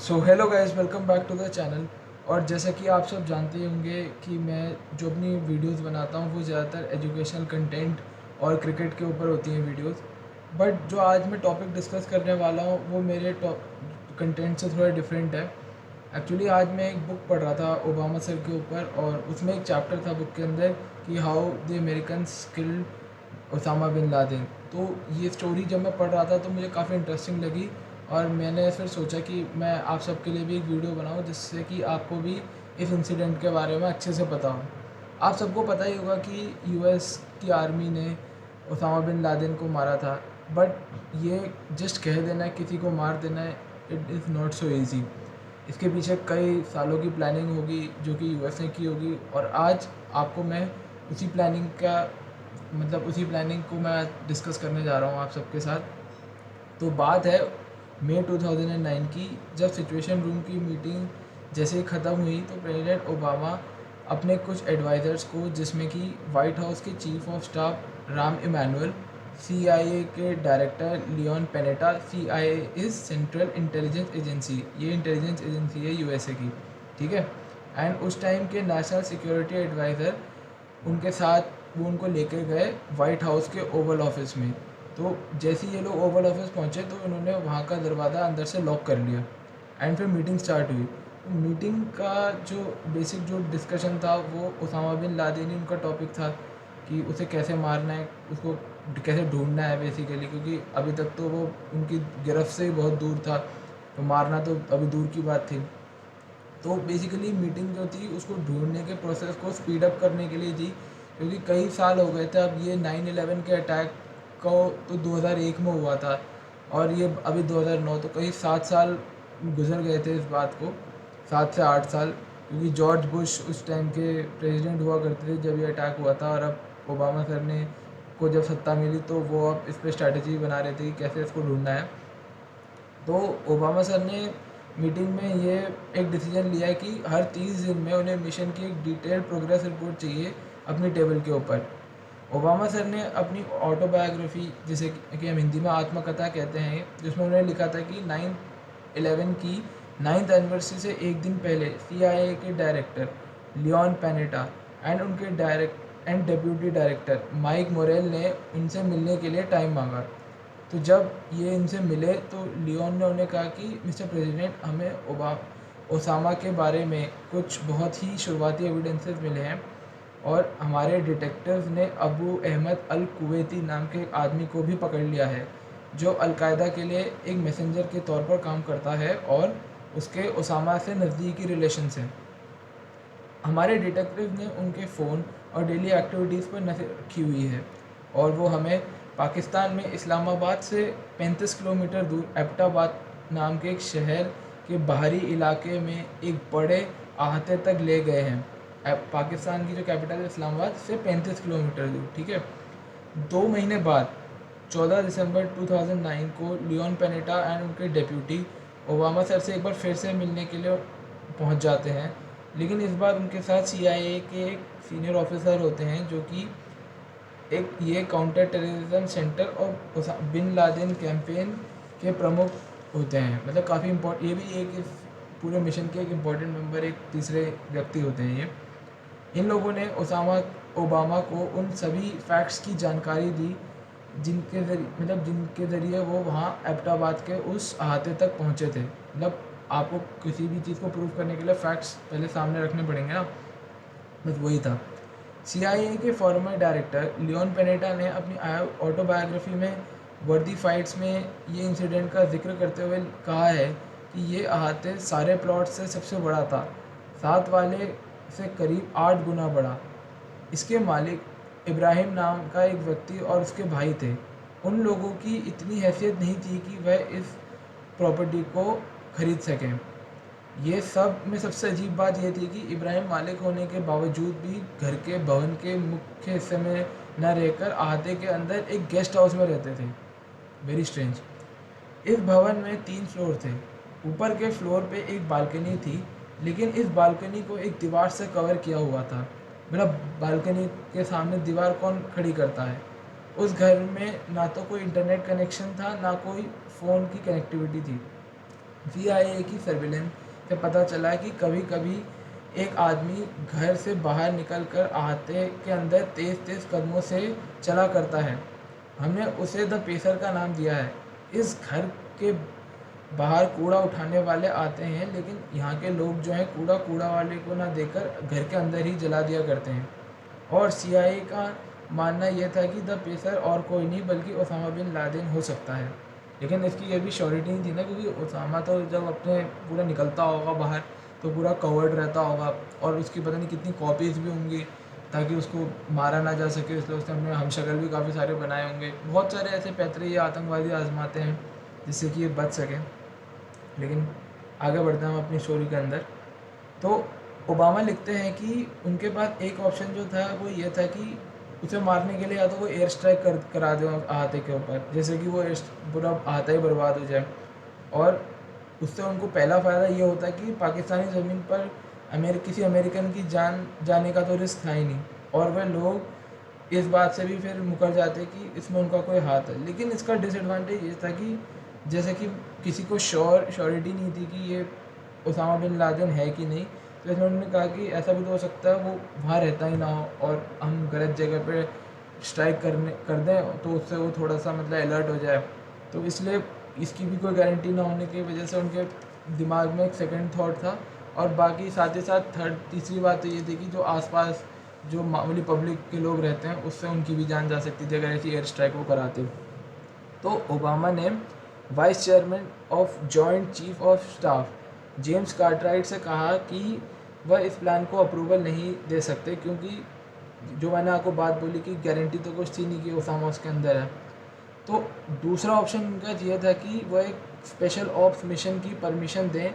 So hello guys, welcome back to the channel. और जैसा कि आप सब जानते ही होंगे कि मैं जो अपनी वीडियोस बनाता हूँ वो ज़्यादातर एजुकेशनल कंटेंट और क्रिकेट के ऊपर होती हैं वीडियोस। बट जो आज मैं टॉपिक डिस्कस करने वाला हूँ वो मेरे कंटेंट से थोड़ा डिफरेंट है। एक्चुअली आज मैं एक बुक पढ़ रहा था ओबामा सर के ऊपर, और उसमें एक चैप्टर था बुक के अंदर कि how the American killed Osama bin Laden. तो ये स्टोरी जब मैं पढ़ रहा था तो मुझे काफ़ी इंटरेस्टिंग लगी, और मैंने फिर सोचा कि मैं आप सबके लिए भी एक वीडियो बनाऊं जिससे कि आपको भी इस इंसिडेंट के बारे में अच्छे से पता हो। आप सबको पता ही होगा कि यूएस की आर्मी ने ओसामा बिन लादेन को मारा था, बट ये जस्ट कह देना किसी को मार देना, it is not so easy. इसके पीछे कई सालों की प्लानिंग होगी जो कि यूएस ने की होगी, और आज आपको मैं उसी प्लानिंग का उसी प्लानिंग को मैं डिस्कस करने जा रहा हूँ आप सबके साथ। तो बात है मई 2009 की, जब सिचुएशन रूम की मीटिंग जैसे ही ख़त्म हुई तो प्रेसिडेंट ओबामा अपने कुछ एडवाइज़र्स को, जिसमें कि वाइट हाउस के chief of staff Rahm Emanuel, CIA के director Leon Panetta. CIA is central intelligence agency, ये इंटेलिजेंस एजेंसी है यूएसए की, ठीक है। एंड उस टाइम के नेशनल सिक्योरिटी एडवाइज़र उनके साथ वो उनको लेकर गए वाइट हाउस के ओवल ऑफिस में। तो जैसे ही ये लोग ओवल ऑफिस पहुँचे तो उन्होंने वहाँ का दरवाज़ा अंदर से लॉक कर लिया, एंड फिर मीटिंग स्टार्ट हुई। तो मीटिंग का जो बेसिक जो डिस्कशन था वो ओसामा बिन लादेन ही उनका टॉपिक था कि उसे कैसे मारना है, उसको कैसे ढूंढना है बेसिकली, क्योंकि अभी तक तो वो उनकी गिरफ्त से ही बहुत दूर था, तो मारना तो अभी दूर की बात थी। तो बेसिकली मीटिंग जो थी उसको ढूंढने के प्रोसेस को स्पीड अप करने के लिए थी, क्योंकि कई साल हो गए थे। अब ये 9/11 के अटैक को तो 2001 में हुआ था, और ये अभी 2009, तो कई 7 साल गुजर गए थे इस बात को, 7 से 8 साल। क्योंकि जॉर्ज बुश उस टाइम के प्रेसिडेंट हुआ करते थे जब ये अटैक हुआ था, और अब ओबामा सर ने को जब सत्ता मिली तो वो अब इस पर स्ट्रैटेजी बना रहे थे कि कैसे इसको ढूंढना है। तो ओबामा सर ने मीटिंग में ये एक डिसीजन लिया है कि हर 30 दिन में उन्हें मिशन की एक डिटेल्ड प्रोग्रेस रिपोर्ट चाहिए अपनी टेबल के ऊपर। ओबामा सर ने अपनी ऑटोबायोग्राफी, जिसे कि हम हिंदी में आत्मकथा कहते हैं, जिसमें उन्होंने लिखा था कि 9/11 की 9th एनिवर्सरी से एक दिन पहले सीआईए के डायरेक्टर लियोन पेनेटा एंड उनके direct and deputy director Mike Morell ने उनसे मिलने के लिए टाइम मांगा। तो जब ये इनसे मिले तो लियोन ने उन्हें कहा कि मिस्टर प्रेसिडेंट, हमें ओसामा के बारे में कुछ बहुत ही शुरुआती एविडेंसेस मिले हैं, और हमारे डिटेक्टिव्स ने अबू अहमद अल कुवैती नाम के एक आदमी को भी पकड़ लिया है, जो अलकायदा के लिए एक मैसेंजर के तौर पर काम करता है, और उसके ओसामा से नज़दीकी रिलेशंस हैं। हमारे डिटेक्टिव ने उनके फ़ोन और डेली एक्टिविटीज़ पर नज़र रखी हुई है, और वो हमें पाकिस्तान में इस्लामाबाद से 35 किलोमीटर दूर एबटाबाद नाम के एक शहर के बाहरी इलाके में एक बड़े अहाते तक ले गए हैं। पाकिस्तान की जो कैपिटल है इस्लामाबाद से 35 किलोमीटर दूर, ठीक है। 2 महीने बाद 14 दिसंबर 2009 को लियोन पेनेटा एंड उनके डेप्यूटी ओबामा सर से एक बार फिर से मिलने के लिए पहुंच जाते हैं, लेकिन इस बार उनके साथ सीआईए के एक सीनियर ऑफिसर होते हैं, जो कि एक ये काउंटर टेररिज्म सेंटर और बिन लादेन कैंपेन के प्रमुख होते हैं। मतलब काफ़ी ये भी एक इस पूरे मिशन के एक इम्पॉर्टेंट मेंबर, एक तीसरे व्यक्ति होते हैं ये। इन लोगों ने ओबामा को उन सभी फैक्ट्स की जानकारी दी जिनके ज़रिए वो वहाँ एबटाबाद के उस अहाते तक पहुँचे थे। मतलब आपको किसी भी चीज़ को प्रूव करने के लिए फैक्ट्स पहले सामने रखने पड़ेंगे ना, बस वही था। सीआईए के फॉर्मर डायरेक्टर लियोन पेनेटा ने अपनी ऑटोबायोग्राफी में वर्दी फाइट्स में ये इंसिडेंट का जिक्र करते हुए कहा है कि ये अहाते सारे प्लॉट से सबसे बड़ा था, साथ वाले से करीब 8 गुना बड़ा। इसके मालिक इब्राहिम नाम का एक व्यक्ति और उसके भाई थे। उन लोगों की इतनी हैसियत नहीं थी कि वह इस प्रॉपर्टी को खरीद सकें। ये सब में सबसे अजीब बात यह थी कि इब्राहिम मालिक होने के बावजूद भी घर के भवन के मुख्य हिस्से में न रहकर अहाते के अंदर एक गेस्ट हाउस में रहते थे। Very strange. इस भवन में 3 फ्लोर थे। ऊपर के फ्लोर पे एक बालकनी थी, लेकिन इस बालकनी को एक दीवार से कवर किया हुआ था। मतलब बालकनी के सामने दीवार कौन खड़ी करता है। उस घर में ना तो कोई इंटरनेट कनेक्शन था, ना कोई फ़ोन की कनेक्टिविटी थी। CIA की सर्विलेंस से पता चला कि कभी कभी एक आदमी घर से बाहर निकलकर अहाते के अंदर तेज़ तेज़ कदमों से चला करता है। हमने उसे द पेसर का नाम दिया है। इस घर के बाहर कूड़ा उठाने वाले आते हैं, लेकिन यहाँ के लोग जो हैं कूड़ा वाले को ना देकर घर के अंदर ही जला दिया करते हैं। और CIA का मानना यह था कि द पेसर और कोई नहीं बल्कि ओसामा बिन लादेन हो सकता है। लेकिन इसकी ये भी श्योरिटी नहीं थी ना, क्योंकि ओसामा तो जब अपने पूरा निकलता होगा बाहर तो पूरा कवर्ड रहता होगा, और उसकी पता नहीं कितनी कॉपीज़ भी होंगी ताकि उसको मारा ना जा सके, इसलिए उसने अपने हमशक्ल भी काफ़ी सारे बनाए होंगे। बहुत सारे ऐसे पैतरे ये आतंकवादी आजमाते हैं जिससे कि ये बच सकें। लेकिन आगे बढ़ते हैं हम अपनी स्टोरी के अंदर। तो ओबामा लिखते हैं कि उनके पास एक ऑप्शन जो था वो ये था कि उसे मारने के लिए या तो वो एयर स्ट्राइक करा दें अहाते के ऊपर, जैसे कि वो पूरा अहाता ही बर्बाद हो जाए। और उससे उनको पहला फ़ायदा ये होता है कि पाकिस्तानी ज़मीन पर किसी अमेरिकन की जान जाने का तो रिस्क था ही नहीं, और वह लोग इस बात से भी फिर मुकर जाते कि इसमें उनका कोई हाथ है। लेकिन इसका डिसएडवांटेज ये था कि जैसे कि किसी को श्योरिटी नहीं थी कि ये ओसामा बिन लादेन है कि नहीं, तो इसमें उन्होंने कहा कि ऐसा भी तो हो सकता है वो वहाँ रहता ही ना हो और हम गलत जगह पे स्ट्राइक कर दें तो उससे वो थोड़ा सा मतलब अलर्ट हो जाए। तो इसलिए इसकी भी कोई गारंटी ना होने की वजह से उनके दिमाग में एक सेकंड थॉट था। और बाकी साथ ही साथ तीसरी बात तो ये थी कि जो आसपास जो मामूली पब्लिक के लोग रहते हैं उससे उनकी भी जान जा सकती थी अगर ऐसी एयर स्ट्राइक वो कराते। तो ओबामा ने vice chairman of joint chief of staff James Cartwright से कहा कि वह इस प्लान को अप्रूवल नहीं दे सकते, क्योंकि जो मैंने आपको बात बोली कि गारंटी तो कुछ थी नहीं कि ओसामा उसके अंदर है। तो दूसरा ऑप्शन उनका ये था कि वह एक स्पेशल ऑप्स मिशन की परमिशन दें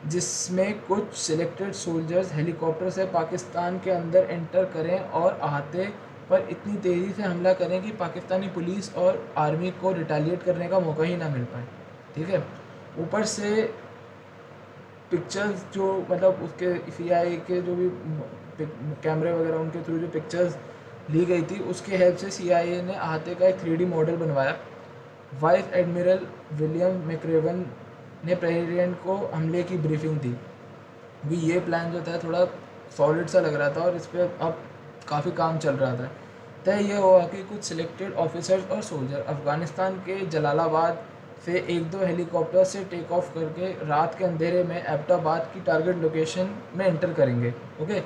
जिसमें कुछ सिलेक्टेड सोल्जर्स हेलीकॉप्टर से पाकिस्तान के अंदर एंटर करें और अहाते पर इतनी तेज़ी से हमला करें कि पाकिस्तानी पुलिस और आर्मी को रिटेलिएट करने का मौका ही ना मिल पाए। ठीक है। ऊपर से पिक्चर्स जो मतलब उसके CIA के जो भी कैमरे वगैरह उनके थ्रू जो पिक्चर्स ली गई थी उसके हेल्प से CIA ने अहाते का एक 3D मॉडल बनवाया। वाइस एडमिरल विलियम मैक्रेवन ने प्रेसिडेंट को हमले की ब्रीफिंग दी, क्योंकि ये प्लान जो था थोड़ा सॉलिड सा लग रहा था और इस पर अब काफ़ी काम चल रहा था। तय यह हुआ कि कुछ सिलेक्टेड ऑफिसर्स और सोल्जर अफ़गानिस्तान के जलालाबाद से 1-2 हेलीकॉप्टर से टेक ऑफ करके रात के अंधेरे में एबटाबाद की टारगेट लोकेशन में एंटर करेंगे। ओके।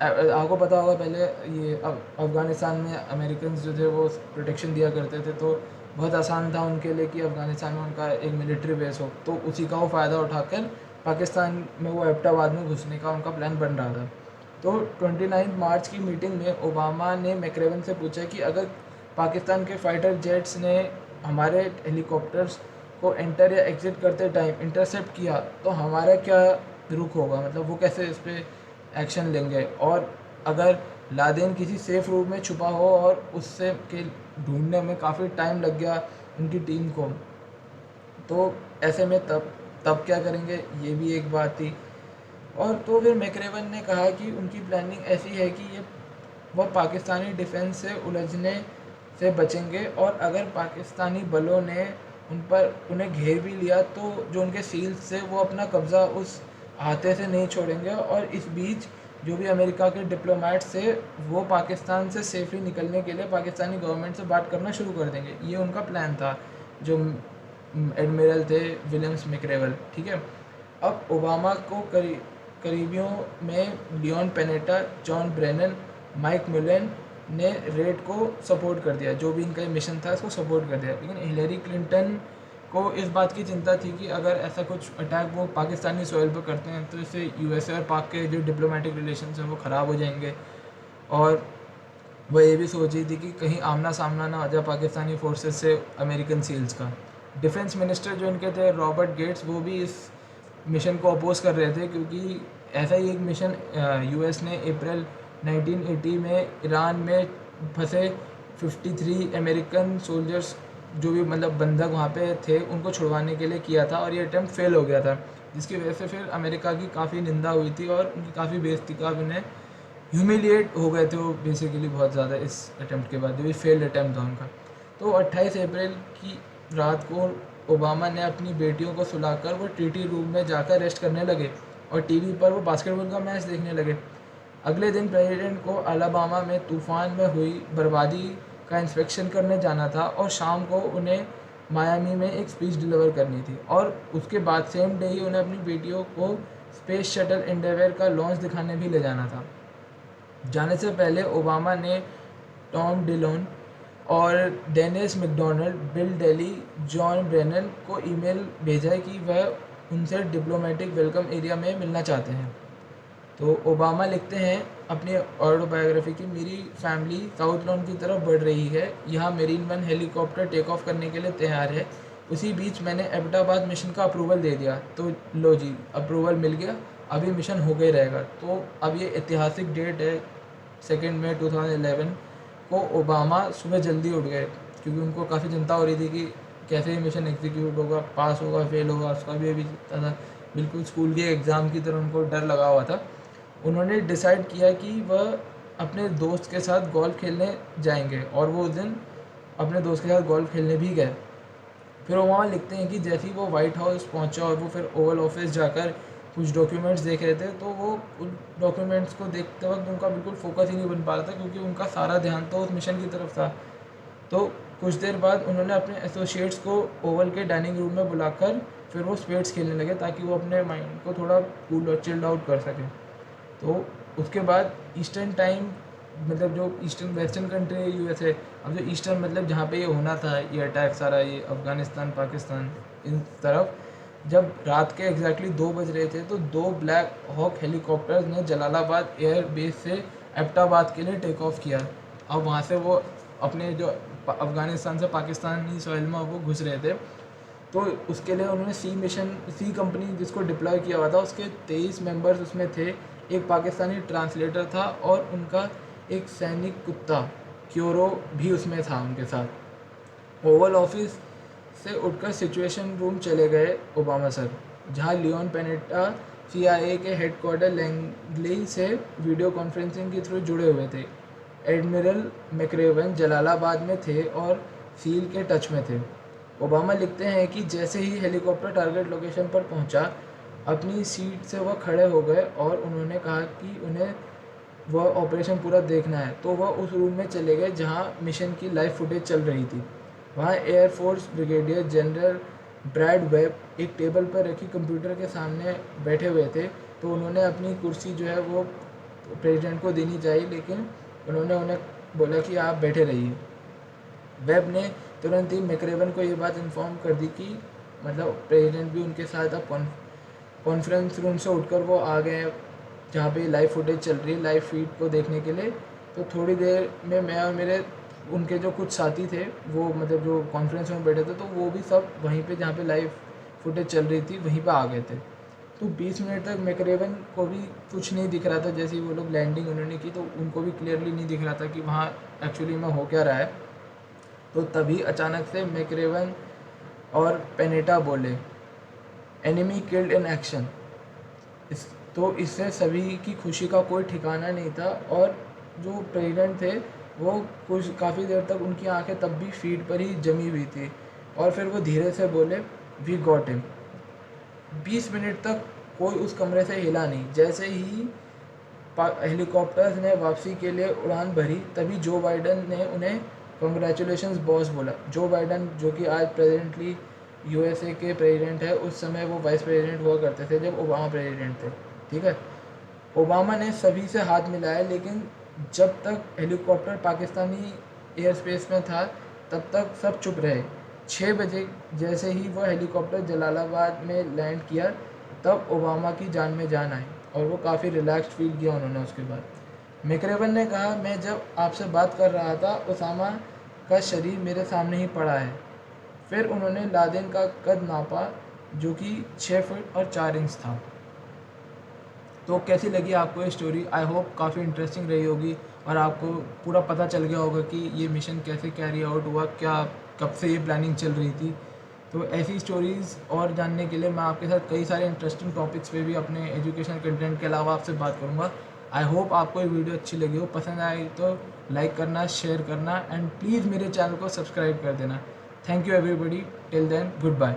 आपको पता होगा पहले ये अफ़गानिस्तान में अमेरिकन जो थे वो प्रोटेक्शन दिया करते थे, तो बहुत आसान था उनके लिए कि अफ़गानिस्तान में उनका एक मिलिट्री बेस हो, तो उसी का वो फ़ायदा उठाकर पाकिस्तान में वो एबटाबाद में घुसने का उनका प्लान बन रहा था। तो 29 मार्च की मीटिंग में ओबामा ने मैक्रेवन से पूछा कि अगर पाकिस्तान के फाइटर जेट्स ने हमारे हेलीकॉप्टर्स को एंटर या एग्ज़िट करते टाइम इंटरसेप्ट किया तो हमारा क्या रुख होगा, मतलब वो कैसे इस पर एक्शन लेंगे। और अगर लादेन किसी सेफ़ रूम में छुपा हो और उससे के ढूंढने में काफ़ी टाइम लग गया उनकी टीम को, तो ऐसे में तब क्या करेंगे, ये भी एक बात थी। और तो फिर मैक्रेवन ने कहा कि उनकी प्लानिंग ऐसी है कि ये वह पाकिस्तानी डिफेंस से उलझने से बचेंगे, और अगर पाकिस्तानी बलों ने उन्हें घेर भी लिया तो जो उनके सील्स थे वो अपना कब्ज़ा उस अहाते से नहीं छोड़ेंगे। और इस बीच जो भी अमेरिका के डिप्लोमेट्स थे वो पाकिस्तान से सेफली निकलने के लिए पाकिस्तानी गवर्नमेंट से बात करना शुरू कर देंगे। ये उनका प्लान था जो एडमिरल थे विलियम्स मैक्रेवन। ठीक है। अब ओबामा को करीबियों में Leon Panetta, John Brennan, Mike Mullen ने रेड को सपोर्ट कर दिया, जो भी इनका मिशन था इसको सपोर्ट कर दिया। लेकिन हिलरी क्लिंटन को इस बात की चिंता थी कि अगर ऐसा कुछ अटैक वो पाकिस्तानी सोइल पर करते हैं तो इससे USA और पाक के जो डिप्लोमेटिक रिलेशंस हैं वो ख़राब हो जाएंगे। और वह ये भी सोच रही थी कि कहीं आमना सामना ना हो जाए पाकिस्तानी फोर्सेस से अमेरिकन सील्स का। डिफेंस मिनिस्टर जो इनके थे रॉबर्ट गेट्स, वो भी इस मिशन को अपोज कर रहे थे, क्योंकि ऐसा ही एक मिशन US ने अप्रैल 1980 में ईरान में फंसे 53 अमेरिकन सोल्जर्स जो भी मतलब बंधक वहाँ पे थे उनको छुड़वाने के लिए किया था, और ये अटैम्प्ट फेल हो गया था, जिसकी वजह से फिर अमेरिका की काफ़ी निंदा हुई थी और उनकी काफ़ी बेइज्जती का उन्हें ह्यूमिलिएट हो गए थे वो बेसिकली बहुत ज़्यादा इस अटैम्प्ट के बाद, जो भी फेल्ड अटैम्प्ट था उनका। तो 28 अप्रैल की रात को ओबामा ने अपनी बेटियों को सुलाकर वो टीटी रूम में जाकर रेस्ट करने लगे और टीवी पर वो बास्केटबॉल का मैच देखने लगे। अगले दिन प्रेसिडेंट को अलाबामा में तूफान में हुई बर्बादी का इंस्पेक्शन करने जाना था और शाम को उन्हें मायामी में एक स्पीच डिलीवर करनी थी, और उसके बाद सेम डे ही उन्हें अपनी बेटियों को स्पेस शटल एंडेवर का लॉन्च दिखाने भी ले जाना था। जाने से पहले ओबामा ने टॉम डिलोन और Denis McDonald, Bill Daley, John Brennan को ईमेल भेजा कि वह उनसे डिप्लोमेटिक वेलकम एरिया में मिलना चाहते हैं। तो ओबामा लिखते हैं अपनी ऑटोबायोग्राफी की, मेरी फैमिली साउथ लॉन की तरफ बढ़ रही है, यहाँ Marine One helicopter take off करने के लिए तैयार है। उसी बीच मैंने एबटाबाद मिशन का अप्रूवल दे दिया, तो लो जी अप्रूवल मिल गया, अभी मिशन हो गई रहेगा। तो अब ये ऐतिहासिक डेट है 2 मई 2011 को ओबामा सुबह जल्दी उठ गए, क्योंकि उनको काफ़ी चिंता हो रही थी कि कैसे ये मिशन एग्जीक्यूट होगा, पास होगा, फेल होगा, उसका भी अभी था, बिल्कुल स्कूल के एग्ज़ाम की तरह उनको डर लगा हुआ था। उन्होंने डिसाइड किया कि वह अपने दोस्त के साथ गोल्फ खेलने जाएंगे, और वो उस दिन अपने दोस्त के साथ गोल्फ खेलने भी गए। फिर वो वहाँ लिखते हैं कि जैसे ही वो वाइट हाउस पहुँचा और वो फिर ओवल ऑफिस जाकर कुछ डॉक्यूमेंट्स देख रहे थे, तो वो उन डॉक्यूमेंट्स को देखते वक्त उनका बिल्कुल फोकस ही नहीं बन पा रहा था, क्योंकि उनका सारा ध्यान तो उस मिशन की तरफ था। तो कुछ देर बाद उन्होंने अपने एसोसिएट्स को ओवल के डाइनिंग रूम में बुलाकर फिर वो स्पेड्स खेलने लगे, ताकि वो अपने माइंड को थोड़ा कूल और चिल्ड आउट कर सकें। तो उसके बाद ईस्टर्न टाइम, मतलब जो ईस्टर्न वेस्टर्न कंट्री है यूएसए, अब जो ईस्टर्न मतलब जहाँ पे ये होना था, ये अटैक सारा, ये अफ़गानिस्तान पाकिस्तान इन तरफ, जब रात के एग्जैक्टली 2 बज रहे थे, तो 2 ब्लैक हॉक हेलीकॉप्टर्स ने जलालाबाद एयर बेस से एबटाबाद के लिए टेक ऑफ किया। अब वहाँ से वो अपने जो अफ़गानिस्तान से पाकिस्तानी सॉइल में वो घुस रहे थे, तो उसके लिए उन्होंने सी कंपनी जिसको डिप्लॉय किया हुआ था, उसके 23 मेंबर्स उसमें थे। एक पाकिस्तानी ट्रांसलेटर था और उनका एक सैनिक कुत्ता क्योरो भी उसमें था उनके साथ। ओवल ऑफिस से उठकर सिचुएशन रूम चले गए ओबामा सर, जहां लियोन पेनेटा CIA के हेडक्वार्टर लैंगली से वीडियो कॉन्फ्रेंसिंग के थ्रू जुड़े हुए थे। एडमिरल मैक्रेवन जलालाबाद में थे और सील के टच में थे। ओबामा लिखते हैं कि जैसे ही हेलीकॉप्टर टारगेट लोकेशन पर पहुंचा, अपनी सीट से वह खड़े हो गए और उन्होंने कहा कि उन्हें वह ऑपरेशन पूरा देखना है। तो वह उस रूम में चले गए जहां मिशन की लाइव फुटेज चल रही थी। वहां air force brigadier general Brad Webb एक टेबल पर रखी कंप्यूटर के सामने बैठे हुए थे। तो उन्होंने अपनी कुर्सी जो है वो प्रेसिडेंट को देनी चाहिए, लेकिन उन्होंने उन्हें बोला कि आप बैठे रहिए। वेब ने तुरंत ही मैक्रेवन को ये बात इन्फॉर्म कर दी कि मतलब प्रेसिडेंट भी उनके साथ अब कॉन्फ्रेंस रूम से उठकर वो आ गए जहाँ पे लाइव फुटेज चल रही है, लाइव फीड को देखने के लिए। तो थोड़ी देर में मैं और मेरे उनके जो कुछ साथी थे, वो मतलब जो कॉन्फ्रेंस में बैठे थे, तो वो भी सब वहीं पे जहाँ पे लाइव फुटेज चल रही थी वहीं पे आ गए थे। तो 20 मिनट तक मैक्रेवन को भी कुछ नहीं दिख रहा था। जैसे ही वो लोग लैंडिंग उन्होंने की, तो उनको भी क्लियरली नहीं दिख रहा था कि वहाँ एक्चुअली में हो क्या रहा है। तो तभी अचानक से मैक्रेवन और पेनेटा बोले, एनिमी किल्ड इन एक्शन। तो इससे सभी की खुशी का कोई ठिकाना नहीं था, और जो प्रेसिडेंट थे वो कुछ काफ़ी देर तक उनकी आंखें तब भी फीड पर ही जमी हुई थी, और फिर वो धीरे से बोले, वी गॉट हिम। 20 मिनट तक कोई उस कमरे से हिला नहीं। जैसे ही हेलीकॉप्टर्स ने वापसी के लिए उड़ान भरी, तभी जो बाइडन ने उन्हें कंग्रेचुलेशंस बॉस बोला। जो बाइडन, जो कि आज प्रेजेंटली यूएसए के प्रेसिडेंट है, उस समय वो वाइस प्रेसिडेंट हुआ करते थे जब ओबामा प्रेसिडेंट थे, ठीक है। ओबामा ने सभी से हाथ मिलाया, लेकिन जब तक हेलीकॉप्टर पाकिस्तानी एयर स्पेस में था तब तक सब चुप रहे। 6 बजे जैसे ही वह हेलीकॉप्टर जलालाबाद में लैंड किया, तब ओबामा की जान में जान आई और वो काफ़ी रिलैक्स्ड फील किया उन्होंने उसके बाद। मैक्रेवन ने कहा, मैं जब आपसे बात कर रहा था, उसामा का शरीर मेरे सामने ही पड़ा है। फिर उन्होंने लादेन का कद नापा, जो कि 6 फुट और 4 इंच था। तो कैसी लगी आपको ये स्टोरी? आई होप काफ़ी इंटरेस्टिंग रही होगी और आपको पूरा पता चल गया होगा कि ये मिशन कैसे कैरी आउट हुआ, क्या कब से ये प्लानिंग चल रही थी। तो ऐसी स्टोरीज़ और जानने के लिए मैं आपके साथ कई सारे इंटरेस्टिंग टॉपिक्स पे भी अपने एजुकेशन कंटेंट के अलावा आपसे बात करूँगा। आई होप आपको ये वीडियो अच्छी लगी हो। पसंद आई तो लाइक करना, शेयर करना, एंड प्लीज़ मेरे चैनल को सब्सक्राइब कर देना। Thank you everybody, till then good bye.